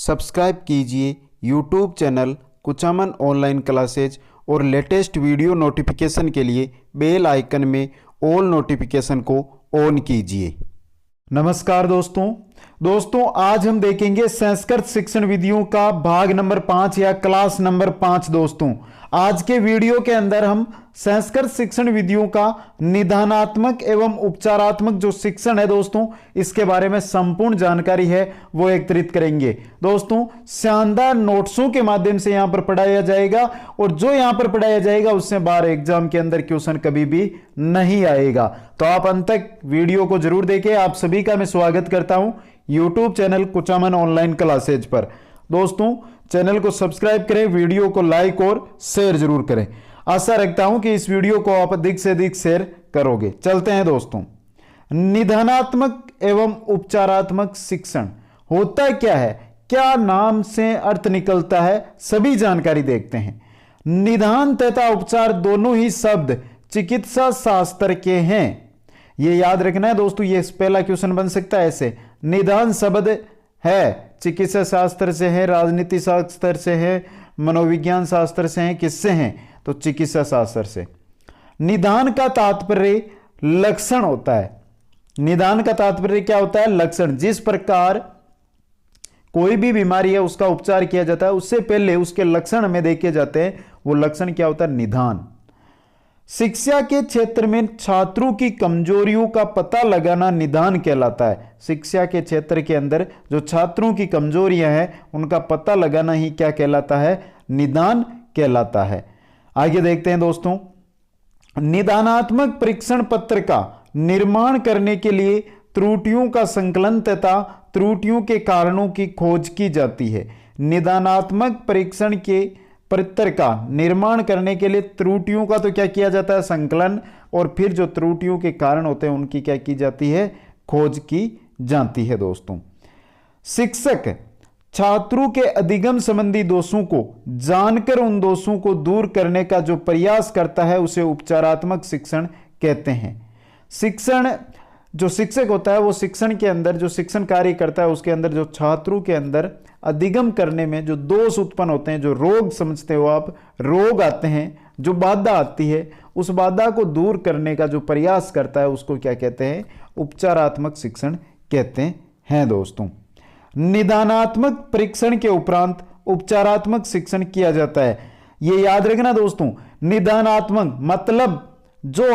Subscribe कीजिए YouTube channel Kuchaman online classes और latest video notification के लिए बेल आइकन में ऑल नोटिफिकेशन को ऑन कीजिए। नमस्कार दोस्तों आज हम देखेंगे संस्कृत शिक्षण विधियों का भाग नंबर 5 या क्लास नंबर 5। दोस्तों आज के वीडियो के अंदर हम संस्कृत शिक्षण विधियों का निदानात्मक एवं उपचारात्मक जो शिक्षण है दोस्तों, इसके बारे में संपूर्ण जानकारी है वो एकत्रित करेंगे। दोस्तों शानदार नोट्सों के माध्यम से यहां पर पढ़ाया जाएगा और जो यहां पर पढ़ाया जाएगा उससे बाहर एग्जाम के अंदर क्वेश्चन कभी भी नहीं आएगा। तो आप अंत तक वीडियो को जरूर देखें। आप सभी का मैं स्वागत करता हूं YouTube channel Kuchaman online classes पर। दोस्तों चैनल को सब्सक्राइब करें, वीडियो को लाइक और शेयर जरूर करें। आशा रखता हूं कि इस वीडियो को आप अधिक से अधिक शेयर करोगे। चलते हैं दोस्तों, निदानात्मक एवं उपचारात्मक शिक्षण होता क्या है, क्या नाम से अर्थ निकलता है, सभी जानकारी देखते हैं। निदान तथा उपचार दोनों ही शब्द चिकित्सा शास्त्र के हैं। यह याद रखना है दोस्तों, यह पहला क्वेश्चन बन सकता है ऐसे। निदान शब्द है चिकित्सा शास्त्र से है, राजनीति शास्त्र से है, मनोविज्ञान शास्त्र से है, किससे हैं तो चिकित्सा शास्त्र से। निदान का तात्पर्य लक्षण होता है। निदान का तात्पर्य क्या होता है, लक्षण। जिस प्रकार कोई भी बीमारी है उसका उपचार किया जाता है, उससे पहले उसके लक्षण हमें देखे जाते हैं। वो लक्षण क्या होता है, निदान। शिक्षा के क्षेत्र में छात्रों की कमजोरियों का पता लगाना निदान कहलाता है। शिक्षा के क्षेत्र के अंदर जो छात्रों की कमजोरियां हैं उनका पता लगाना ही क्या कहलाता है, निदान कहलाता है। आगे देखते हैं दोस्तों, निदानात्मक परीक्षण पत्र का निर्माण करने के लिए त्रुटियों का संकलन तथा त्रुटियों के कारणों की खोज की जाती है। निदानात्मक परीक्षण के पत्र का निर्माण करने के लिए त्रुटियों का तो क्या किया जाता है, संकलन, और फिर जो त्रुटियों के कारण होते हैं उनकी क्या की जाती है, खोज की जाती है। दोस्तों शिक्षक छात्रों के अधिगम संबंधी दोषों को जानकर उन दोषों को दूर करने का जो प्रयास करता है उसे उपचारात्मक शिक्षण कहते हैं। शिक्षण जो शिक्षक होता है वो शिक्षण के अंदर जो शिक्षण कार्य करता है उसके अंदर जो छात्रों के अंदर अधिगम करने में जो दोष उत्पन्न होते हैं, जो रोग समझते हो आप, रोग आते हैं, जो बाधा आती है, उस बाधा को दूर करने का जो प्रयास करता है उसको क्या कहते हैं, उपचारात्मक शिक्षण कहते हैं। दोस्तों निदानात्मक परीक्षण के उपरांत उपचारात्मक शिक्षण किया जाता है। यह याद रखना दोस्तों, निदानात्मक मतलब जो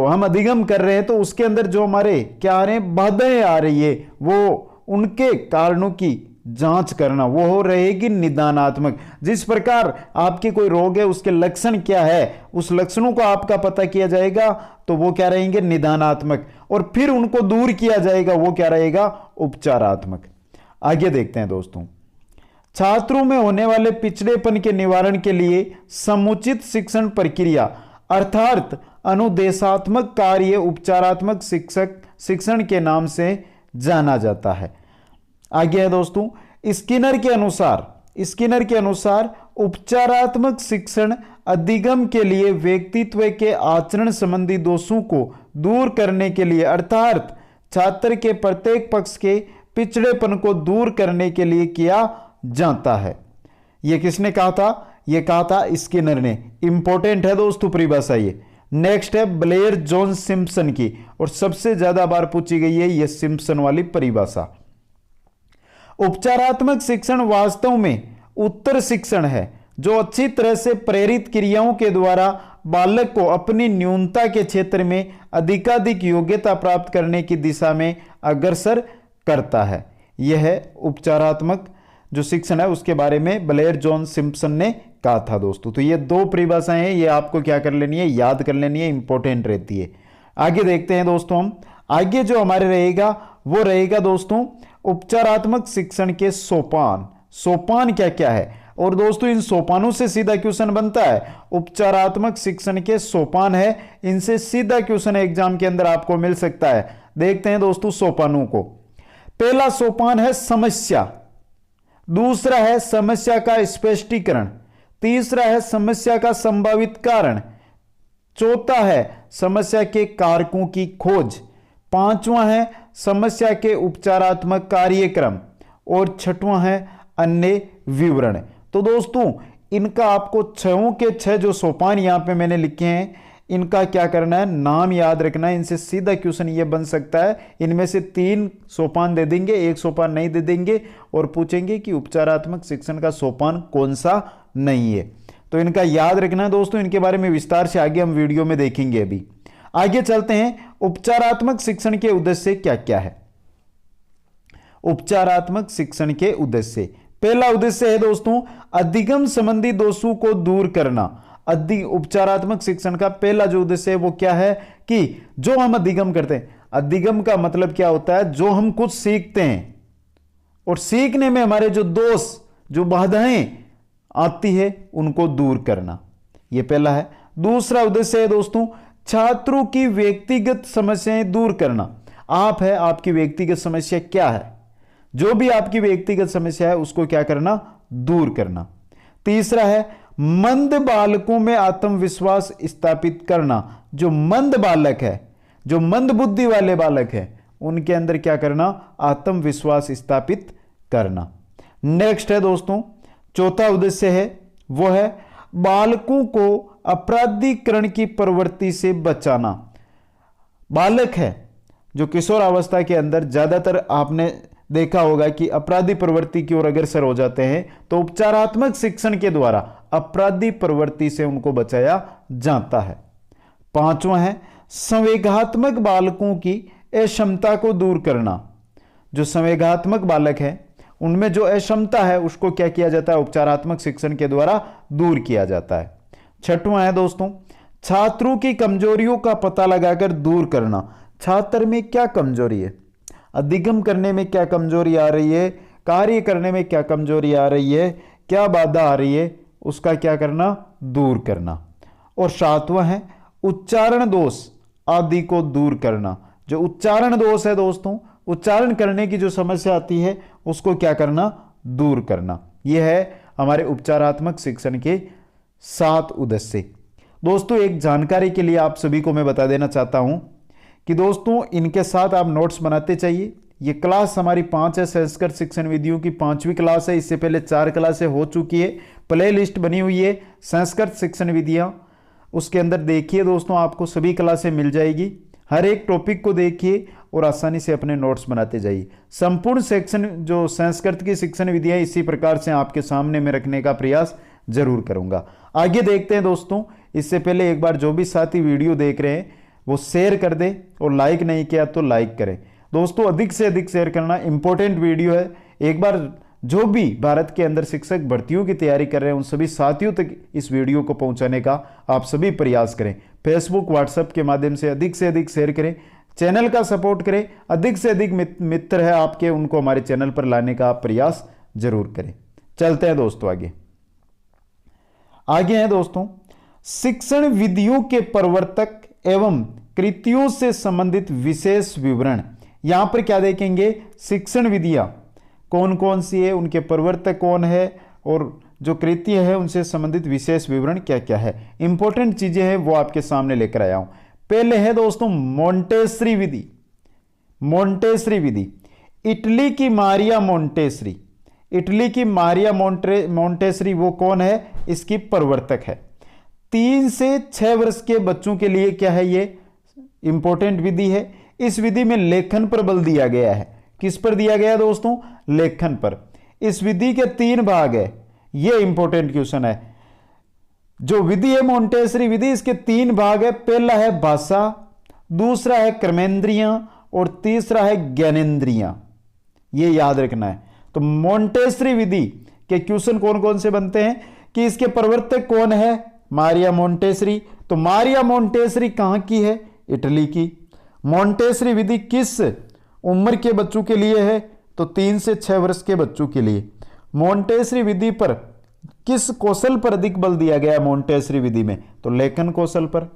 हम अधिगम कर रहे हैं तो उसके अंदर जो हमारे क्या आ रहे हैं, बाधाएं आ रही है, वो उनके कारणों की जांच करना, वो हो रहेगी निदानात्मक। जिस प्रकार आपके कोई रोग है उसके लक्षण क्या है, उस लक्षणों को आपका पता किया जाएगा तो वो क्या रहेंगे, निदानात्मक, और फिर उनको दूर किया जाएगा, वो क्या रहेगा, उपचारात्मक। आगे देखते हैं दोस्तों, छात्रों में होने वाले पिछड़ेपन के निवारण के लिए समुचित शिक्षण प्रक्रिया अर्थात अनुदेशात्मक कार्य उपचारात्मक शिक्षण के नाम से जाना जाता है। आगे है दोस्तों, स्किनर के अनुसार उपचारात्मक शिक्षण अधिगम के लिए व्यक्तित्व के आचरण संबंधी दोषों को दूर करने के लिए अर्थात छात्र के प्रत्येक पक्ष के पिछड़ेपन को दूर करने के लिए किया जाता है। यह किसने कहा था, यह कहा था स्किनर ने। इंपॉर्टेंट है दोस्तों परिभाषा ये। नेक्स्ट है ब्लेयर जॉन सिम्पसन की, और सबसे ज्यादा बार पूछी गई है यह सिम्पसन वाली परिभाषा। उपचारात्मक शिक्षण वास्तव में उत्तर शिक्षण है जो अच्छी तरह से प्रेरित क्रियाओं के द्वारा बालक को अपनी न्यूनता के क्षेत्र में अधिकाधिक योग्यता प्राप्त करने की दिशा में अग्रसर करता है। यह है उपचारात्मक जो शिक्षण है उसके बारे में ब्लेयर जॉन सिम्पसन ने कहा था दोस्तों। तो ये दो परिभाषाएं हैं, ये आपको क्या कर लेनी है, याद कर लेनी है, इंपॉर्टेंट रहती है। आगे देखते हैं दोस्तों, हम आगे जो हमारे रहेगा वो रहेगा दोस्तों उपचारात्मक शिक्षण के सोपान क्या क्या है। और दोस्तों इन सोपानों से सीधा क्वेश्चन बनता है, उपचारात्मक शिक्षण के सोपान है, इनसे सीधा क्वेश्चन एग्जाम के अंदर आपको मिल सकता है। देखते हैं दोस्तों सोपानों को। पहला सोपान है समस्या, दूसरा है समस्या का स्पष्टीकरण, तीसरा है समस्या का संभावित कारण, चौथा है समस्या के कारकों की खोज, पांचवा है समस्या के उपचारात्मक कार्यक्रम, और छठवां है अन्य विवरण। तो दोस्तों इनका आपको छहों के छह जो सोपान यहां पे मैंने लिखे हैं, इनका क्या करना है, नाम याद रखना है। इनसे सीधा क्वेश्चन ये बन सकता है, इनमें से 3 सोपान दे देंगे, 1 सोपान नहीं दे देंगे और पूछेंगे कि उपचारात्मक शिक्षण का सोपान कौन सा नहीं है। तो इनका याद रखना है दोस्तों। इनके बारे में विस्तार से आगे हम वीडियो में देखेंगे। अभी आगे चलते हैं, उपचारात्मक शिक्षण के उद्देश्य क्या क्या है। उपचारात्मक शिक्षण के उद्देश्य, पहला उद्देश्य है दोस्तों अधिगम संबंधी दोषों को दूर करना। उपचारात्मक शिक्षण का पहला जो उद्देश्य है वो क्या है कि जो हम अधिगम करते हैं, अधिगम का मतलब क्या होता है, जो हम कुछ सीखते हैं और सीखने में हमारे जो दोष, जो बाधाएं आती है उनको दूर करना, यह पहला है। दूसरा उद्देश्य है दोस्तों छात्रों की व्यक्तिगत समस्याएं दूर करना। आप है, आपकी व्यक्तिगत समस्या क्या है, जो भी आपकी व्यक्तिगत समस्या है उसको क्या करना, दूर करना। तीसरा है मंद बालकों में आत्मविश्वास स्थापित करना। जो मंद बालक है, जो मंद बुद्धि वाले बालक है, उनके अंदर क्या करना, आत्मविश्वास स्थापित करना। नेक्स्ट है दोस्तों चौथा उद्देश्य है वो है बालकों को अपराधीकरण की प्रवृत्ति से बचाना। बालक है जो किशोरावस्था के अंदर ज्यादातर आपने देखा होगा कि अपराधी प्रवृत्ति की ओर अग्रसर हो जाते हैं, तो उपचारात्मक शिक्षण के द्वारा अपराधी प्रवृत्ति से उनको बचाया जाता है। पांचवा है संवेगात्मक बालकों की अक्षमता को दूर करना। जो संवेगात्मक बालक है उनमें जो अक्षमता है उसको क्या किया जाता है, उपचारात्मक शिक्षण के द्वारा दूर किया जाता है। छठवां है दोस्तों छात्रों की कमजोरियों का पता लगाकर दूर करना। छात्र में क्या कमजोरी है, अधिगम करने में क्या कमजोरी आ रही है, कार्य करने में क्या कमजोरी आ रही है, क्या बाधा आ रही है, उसका क्या करना, दूर करना। और सातवां है उच्चारण दोष आदि को दूर करना। जो उच्चारण दोष है दोस्तों, उच्चारण करने की जो समस्या आती है उसको क्या करना, दूर करना। यह है हमारे उपचारात्मक शिक्षण के 7 उद्देश्य। दोस्तों एक जानकारी के लिए आप सभी को मैं बता देना चाहता हूं कि दोस्तों इनके साथ आप नोट्स बनाते चाहिए। ये क्लास हमारी 5 है, संस्कृत शिक्षण विधियों की 5वीं क्लास है। इससे पहले 4 क्लासें हो चुकी है, प्ले लिस्ट बनी हुई है संस्कृत शिक्षण विधियां, उसके अंदर देखिए दोस्तों, आपको सभी क्लासें मिल जाएगी। हर एक टॉपिक को देखिए और आसानी से अपने नोट्स बनाते जाइए। संपूर्ण सेक्शन जो संस्कृत की शिक्षण विधियां इसी प्रकार से आपके सामने में रखने का प्रयास जरूर करूंगा। आगे देखते हैं दोस्तों। इससे पहले एक बार जो भी साथी वीडियो देख रहे हैं वो शेयर कर दें और लाइक नहीं किया तो लाइक करें। दोस्तों अधिक से अधिक शेयर करना, इंपॉर्टेंट वीडियो है। एक बार जो भी भारत के अंदर शिक्षक भर्तियों की तैयारी कर रहे हैं उन सभी साथियों तक इस वीडियो को पहुंचाने का आप सभी प्रयास करें। फेसबुक व्हाट्सएप के माध्यम से अधिक शेयर करें, चैनल का सपोर्ट करें। अधिक से अधिक मित्र है आपके, उनको हमारे चैनल पर लाने का प्रयास जरूर करें। चलते हैं दोस्तों आगे हैं दोस्तों शिक्षण विधियों के प्रवर्तक एवं कृतियों से संबंधित विशेष विवरण। यहां पर क्या देखेंगे, शिक्षण विधियां कौन कौन सी है, उनके प्रवर्तक कौन है और जो कृतियां है उनसे संबंधित विशेष विवरण क्या क्या है। इंपॉर्टेंट चीजें हैं वो आपके सामने लेकर आया हूं। पहले है दोस्तों मोंटेसरी विधि। मोंटेसरी विधि इटली की मारिया मोंटेसरी, इटली की मारिया मोंटेसरी वो कौन है, इसकी प्रवर्तक है। 3 से 6 वर्ष के बच्चों के लिए क्या है, ये इंपॉर्टेंट विधि है। इस विधि में लेखन पर बल दिया गया है। किस पर दिया गया दोस्तों, लेखन पर। इस विधि के 3 भाग है, ये इंपॉर्टेंट क्वेश्चन है। जो विधि है मोंटेसरी विधि, इसके 3 भाग है। पहला है भाषा, दूसरा है कर्मेंद्रियां और तीसरा है ज्ञानेंद्रियां। ये याद रखना है। तो मोंटेसरी विधि के क्वेश्चन कौन कौन से बनते हैं कि इसके प्रवर्तक कौन है, मारिया मोंटेसरी। तो मारिया मोंटेसरी कहां की है, इटली की। मोंटेसरी विधि किस उम्र के बच्चों के लिए है, तो 3 से 6 वर्ष के बच्चों के लिए। मोंटेसरी विधि पर किस कौशल पर अधिक बल दिया गया मोंटेसरी विधि में, तो लेखन कौशल पर।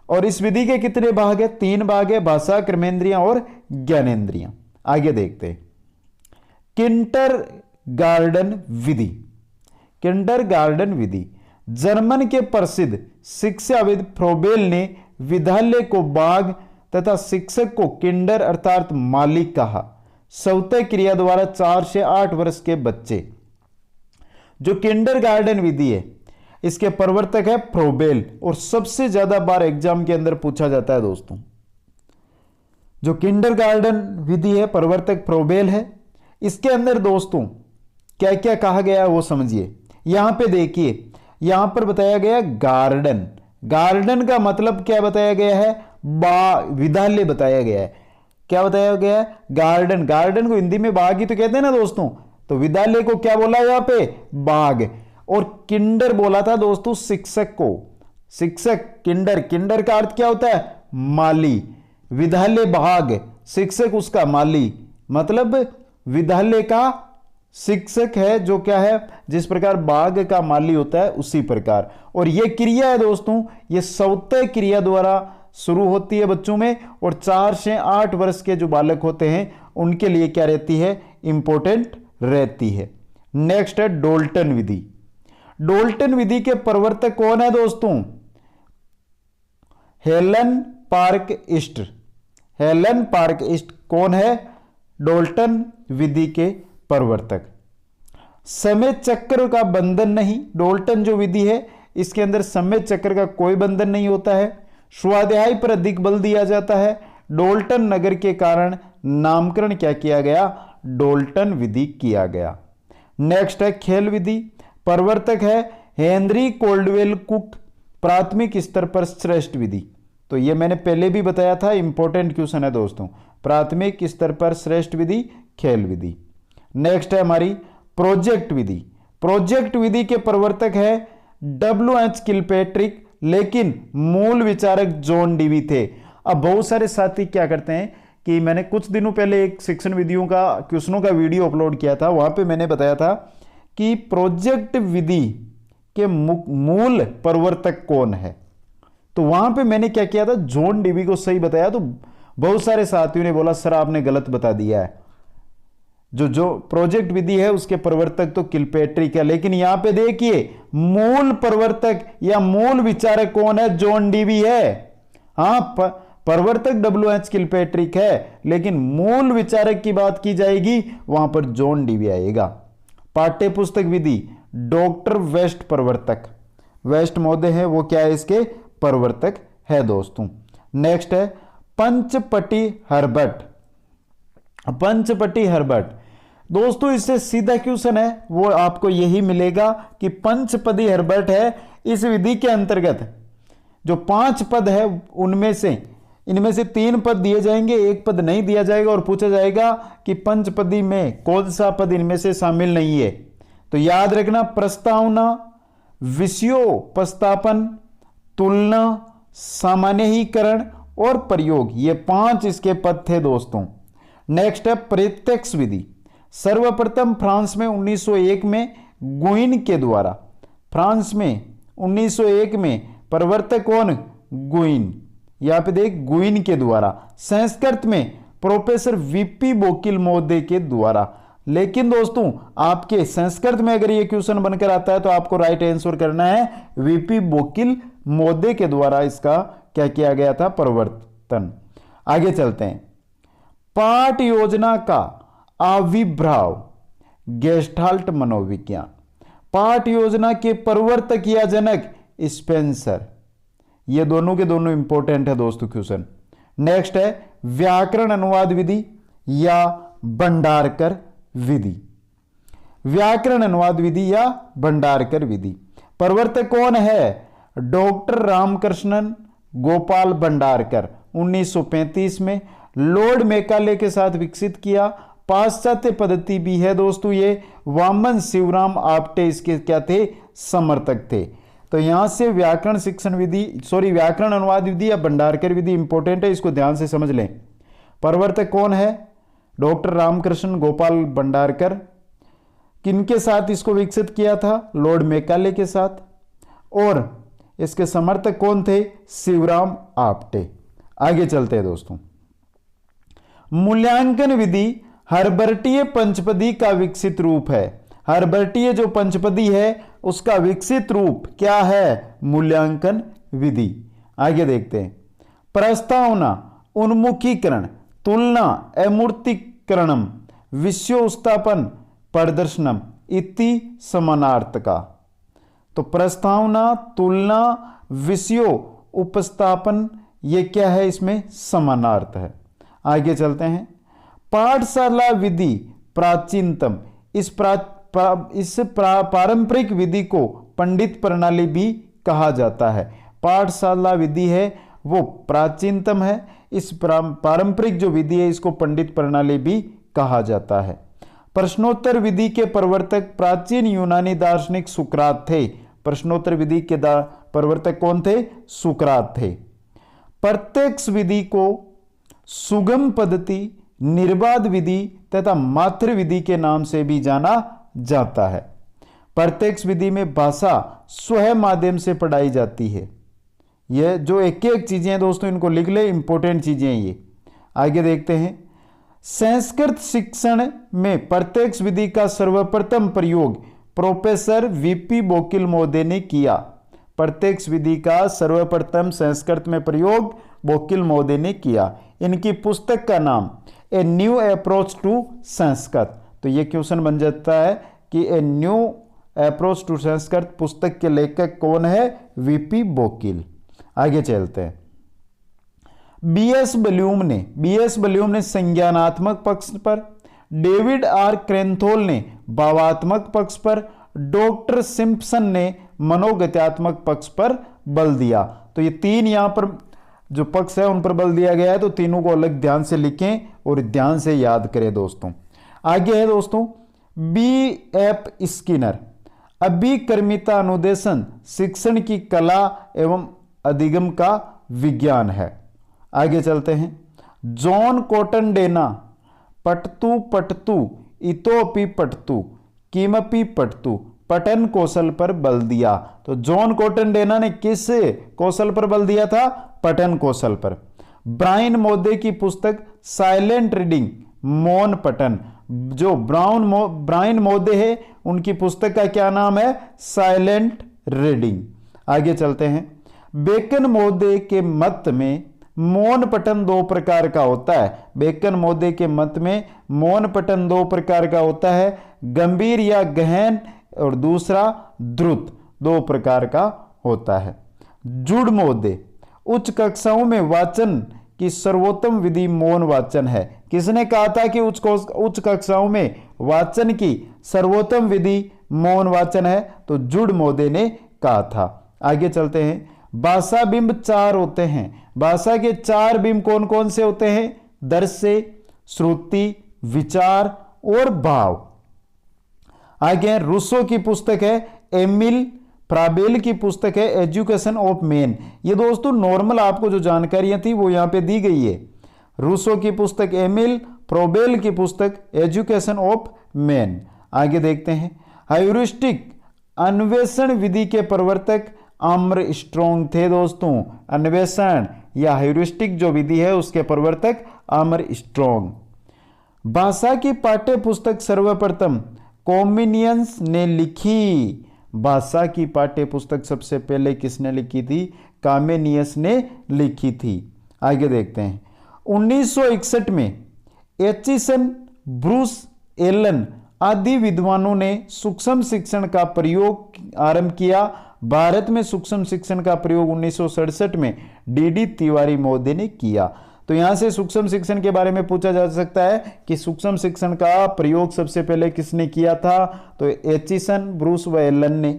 और इस विधि के कितने भाग है, 3 भाग है, भाषा, कर्मेंद्रियां और ज्ञानेंद्रियां। आगे देखते हैं किंडरगार्टन विधि। किंडरगार्टन विधि जर्मन के प्रसिद्ध शिक्षाविद फ्रोबेल ने विद्यालय को बाग तथा शिक्षक को किंडर अर्थात मालिक कहा। स्वतः क्रिया द्वारा 4 से 8 वर्ष के बच्चे। जो किंडरगार्टन विधि है इसके प्रवर्तक है फ्रोबेल, और सबसे ज्यादा बार एग्जाम के अंदर पूछा जाता है दोस्तों। जो किंडरगार्टन विधि है प्रवर्तक फ्रोबेल है। इसके अंदर दोस्तों क्या क्या कहा गया है वो समझिए। यहां पे देखिए, यहां पर बताया गया गार्डन। गार्डन का मतलब क्या बताया गया है? विद्यालय बताया गया है। क्या बताया गया है? गार्डन। गार्डन को हिंदी में बाग ही तो कहते हैं ना दोस्तों, तो विद्यालय को क्या बोला यहां पे? बाग। और किंडर बोला था दोस्तों शिक्षक को। शिक्षक किंडर, किंडर का अर्थ क्या होता है? माली। विद्यालय भाग, शिक्षक उसका माली, मतलब विद्यालय का शिक्षक है जो क्या है, जिस प्रकार बाग का माली होता है उसी प्रकार। और यह क्रिया है दोस्तों, यह स्वतः क्रिया द्वारा शुरू होती है बच्चों में, और 4 से 8 वर्ष के जो बालक होते हैं उनके लिए क्या रहती है? इंपॉर्टेंट रहती है। नेक्स्ट है डोल्टन विधि। डोल्टन विधि के प्रवर्तक कौन है दोस्तों? हेलन पार्कइस्ट। हेलन पार्कइस्ट कौन है? डोल्टन विधि के प्रवर्तक। समय चक्र का बंधन नहीं। डोल्टन जो विधि है इसके अंदर समय चक्र का कोई बंधन नहीं होता है। स्वाध्याय पर अधिक बल दिया जाता है। डोल्टन नगर के कारण नामकरण क्या किया गया? डोल्टन विधि किया गया। नेक्स्ट है खेल विधि। प्रवर्तक है हेनरी कोल्डवेल कुक। प्राथमिक स्तर पर श्रेष्ठ विधि। तो ये मैंने पहले भी बताया था, इंपॉर्टेंट क्वेश्चन है दोस्तों। प्राथमिक स्तर पर श्रेष्ठ विधि खेल विधि। नेक्स्ट है हमारी प्रोजेक्ट विधि। प्रोजेक्ट विधि के प्रवर्तक है W.H. किलपैट्रिक, लेकिन मूल विचारक जॉन डीवी थे। अब बहुत सारे साथी क्या करते हैं कि मैंने कुछ दिनों पहले एक शिक्षण विधियों का क्वेश्चनों का वीडियो अपलोड किया था, वहां पे मैंने बताया था कि प्रोजेक्ट विधि के मूल प्रवर्तक कौन है। तो वहां पे मैंने क्या किया था, जॉन डीवी को सही बताया। तो बहुत सारे साथियों ने बोला सर आपने गलत बता दिया है। जो प्रोजेक्ट विधि है उसके प्रवर्तक तो किलपैट्रिक है, लेकिन यहां पे देखिए मूल प्रवर्तक या मूल विचारक कौन है? जॉन डीवी है। हां, प्रवर्तक W.H. किलपैट्रिक है, लेकिन मूल विचारक की बात की जाएगी वहां पर जॉन डीवी आएगा। पाठ्य पुस्तक विधि डॉक्टर वेस्ट प्रवर्तक। वेस्ट महोदय है वो क्या है? इसके प्रवर्तक है दोस्तों। नेक्स्ट है पंचपटी हर्बट। पंचपटी हर्बट दोस्तों, इससे सीधा क्वेश्चन है वो आपको यही मिलेगा कि पंचपदी हर्बट है। इस विधि के अंतर्गत जो 5 पद है उनमें से इनमें से 3 पद दिए जाएंगे, 1 पद नहीं दिया जाएगा, और पूछा जाएगा कि पंचपदी में कौन सा पद इनमें से शामिल नहीं है। तो याद रखना, प्रस्तावना, विषयोपस्थापन, तुलना, सामान्यीकरण और प्रयोग, ये 5 इसके पद थे दोस्तों। नेक्स्ट है प्रत्यक्ष विधि। सर्वप्रथम फ्रांस में 1901 में गुइन के द्वारा, फ्रांस में 1901 में प्रवर्तक कौन? गुइन। यहां पे देख, गुइन के द्वारा। संस्कृत में प्रोफेसर वीपी बोकिल महोदय के द्वारा। लेकिन दोस्तों आपके संस्कृत में अगर ये क्वेश्चन बनकर आता है तो आपको राइट आंसर करना है वीपी बोकिल महोदय के द्वारा इसका क्या किया गया था? प्रवर्तन। आगे चलते हैं। पाठ योजना का आविर्भाव गेस्टाल्ट मनोविज्ञान। पाठ योजना के प्रवर्तक या जनक स्पेंसर। ये दोनों के दोनों इंपॉर्टेंट है दोस्तों क्वेश्चन। नेक्स्ट है व्याकरण अनुवाद विधि या भंडारकर विधि। व्याकरण अनुवाद विधि या भंडारकर विधि। प्रवर्तक कौन है? डॉक्टर रामकृष्णन गोपाल भंडारकर। 1935 में लॉर्ड मैकाले के साथ विकसित किया। पाश्चात्य पद्धति भी है दोस्तों ये। वामन शिवराम आप्टे इसके क्या थे? समर्थक थे। तो यहां से व्याकरण शिक्षण विधि व्याकरण अनुवाद विधि या भंडारकर विधि इंपॉर्टेंट है, इसको ध्यान से समझ लें। प्रवर्तक कौन है? डॉक्टर रामकृष्ण गोपाल भंडारकर। किनके साथ इसको विकसित किया था? लॉर्ड मैकाले के साथ। और इसके समर्थक कौन थे? शिवराम आप्टे। आगे चलते हैं दोस्तों। मूल्यांकन विधि हर्बर्टीय पंचपदी का विकसित रूप है। हर्बर्टीय जो पंचपदी है उसका विकसित रूप क्या है? मूल्यांकन विधि। आगे देखते हैं। प्रस्तावना, उन्मुखीकरण, तुलना, अमूर्तीकरणम, विषयोत्थापन प्रदर्शनम इति समानार्थका। तो प्रस्तावना, तुलना, विषयों उपस्थापन, ये क्या है, इसमें समानार्थ है। आगे चलते हैं। पाठशाला विधि प्राचीनतम, इस पारंपरिक विधि को पंडित प्रणाली भी कहा जाता है। पाठशाला विधि है वो प्राचीनतम है, इस पारंपरिक जो विधि है इसको पंडित प्रणाली भी कहा जाता है। प्रश्नोत्तर विधि के प्रवर्तक प्राचीन यूनानी दार्शनिक सुकरात थे। प्रश्नोत्तर विधि के प्रवर्तक कौन थे? सुकरात थे। प्रत्यक्ष विधि को सुगम पद्धति, निर्बाध विधि तथा मात्र विधि के नाम से भी जाना जाता है। प्रत्यक्ष विधि में भाषा स्वयं माध्यम से पढ़ाई जाती है। यह जो एक एक चीजें हैं दोस्तों, इनको लिख ले, इंपॉर्टेंट चीजें हैं ये। आगे देखते हैं। संस्कृत शिक्षण में प्रत्यक्ष विधि का सर्वप्रथम प्रयोग प्रोफेसर वीपी बोकिल महोदय ने किया। प्रत्यक्ष विधि का सर्वप्रथम संस्कृत में प्रयोग बोकिल महोदय ने किया। इनकी पुस्तक का नाम a new approach to Sanskrit. तो ये क्वेश्चन बन जाता है कि a new approach to Sanskrit पुस्तक के लेखक कौन है? वीपी बोकिल। आगे चलते हैं। बीएस बल्यूम ने संज्ञानात्मक पक्ष पर, डेविड आर क्रेंथोल ने भावात्मक पक्ष पर, डॉक्टर सिम्पसन ने मनोगत्यात्मक पक्ष पर बल दिया। तो ये तीन यहां पर जो पक्ष है उन पर बल दिया गया है, तो तीनों को अलग ध्यान से लिखें और ध्यान से याद करें दोस्तों। आगे है दोस्तों बी.एफ. स्किनर, अभिकर्मिता अनुदेशन शिक्षण की कला एवं अधिगम का विज्ञान है। आगे चलते हैं। जॉन कॉटन डेना, पठतु पठतु इतोपि पठतु किमपि पठतु, पठन कौशल पर बल दिया। तो जॉन कॉटन डेना ने किस कौशल पर बल दिया था? पठन कौशल पर। ब्रायन मोदे की पुस्तक साइलेंट रीडिंग, मौन पठन, जो ब्रायन मोदे है उनकी पुस्तक का क्या नाम है? Silent reading. आगे चलते हैं। बेकन मोदे के मत में मौन पठन दो प्रकार का होता है। बेकन मोदे के मत में मौन पठन दो प्रकार का होता है, गंभीर या गहन, और दूसरा द्रुत, दो प्रकार का होता है। जुड़ मोदे, उच्च कक्षाओं में वाचन की सर्वोत्तम विधि मौन वाचन है। किसने कहा था कि उच्च कक्षाओं में वाचन की सर्वोत्तम विधि मौन वाचन है? तो जुड़ मोदे ने कहा था। आगे चलते हैं। भाषा बिंब चार होते हैं। भाषा के चार बिंब कौन कौन से होते हैं? दृश्य, श्रुति, विचार और भाव। आगे रूसो की पुस्तक है, एमिल फ्राबेल की पुस्तक है एजुकेशन ऑफ मैन। ये दोस्तों नॉर्मल आपको जो जानकारियां थी वो यहां पे दी गई है। रूसो की पुस्तक एमिल, फ्राबेल की पुस्तक एजुकेशन ऑफ मैन। आगे देखते हैं। ह्यूरिस्टिक अन्वेषण विधि के प्रवर्तक आर्मस्ट्रांग थे दोस्तों। अन्वेषण या ह्यूरिस्टिक जो विधि है उसके प्रवर्तक आर्मस्ट्रांग। भाषा की पाठ्य पुस्तक सर्वप्रथम कॉमिनियंस ने लिखी। भाषा की पाठ्य पुस्तक सबसे पहले किसने लिखी थी? कॉमिनियस ने लिखी थी। आगे देखते हैं। 1961 में एचिसन, ब्रूस एलन आदि विद्वानों ने सूक्ष्म शिक्षण का प्रयोग आरंभ किया। भारत में सूक्ष्म शिक्षण का प्रयोग 1967 में डी.डी. तिवारी महोदय ने किया। तो यहां से सूक्ष्म शिक्षण के बारे में पूछा जा सकता है कि सूक्ष्म शिक्षण का प्रयोग सबसे पहले किसने किया था? तो एचिसन, ब्रूस व एलन ने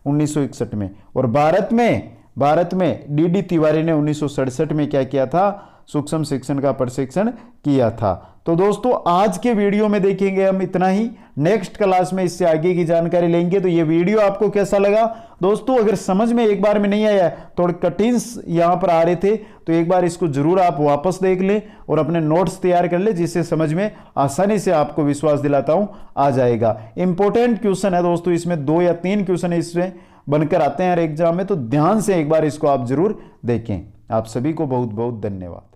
1961 में। और भारत में डी.डी. तिवारी ने 1967 में क्या किया था? सूक्ष्म शिक्षण का प्रशिक्षण किया था। तो दोस्तों आज के वीडियो में देखेंगे हम इतना ही। नेक्स्ट क्लास में इससे आगे की जानकारी लेंगे। तो ये वीडियो आपको कैसा लगा दोस्तों? अगर समझ में एक बार में नहीं आया, थोड़े कठिन यहां पर आ रहे थे, तो एक बार इसको जरूर आप वापस देख लें और अपने नोट्स तैयार कर ले, जिससे समझ में आसानी से आपको विश्वास दिलाता हूं आ जाएगा। इंपॉर्टेंट क्वेश्चन है दोस्तों, इसमें 2 या 3 क्वेश्चन इसमें बनकर आते हैं हर एग्जाम में, तो ध्यान से एक बार इसको आप जरूर देखें। आप सभी को बहुत बहुत धन्यवाद।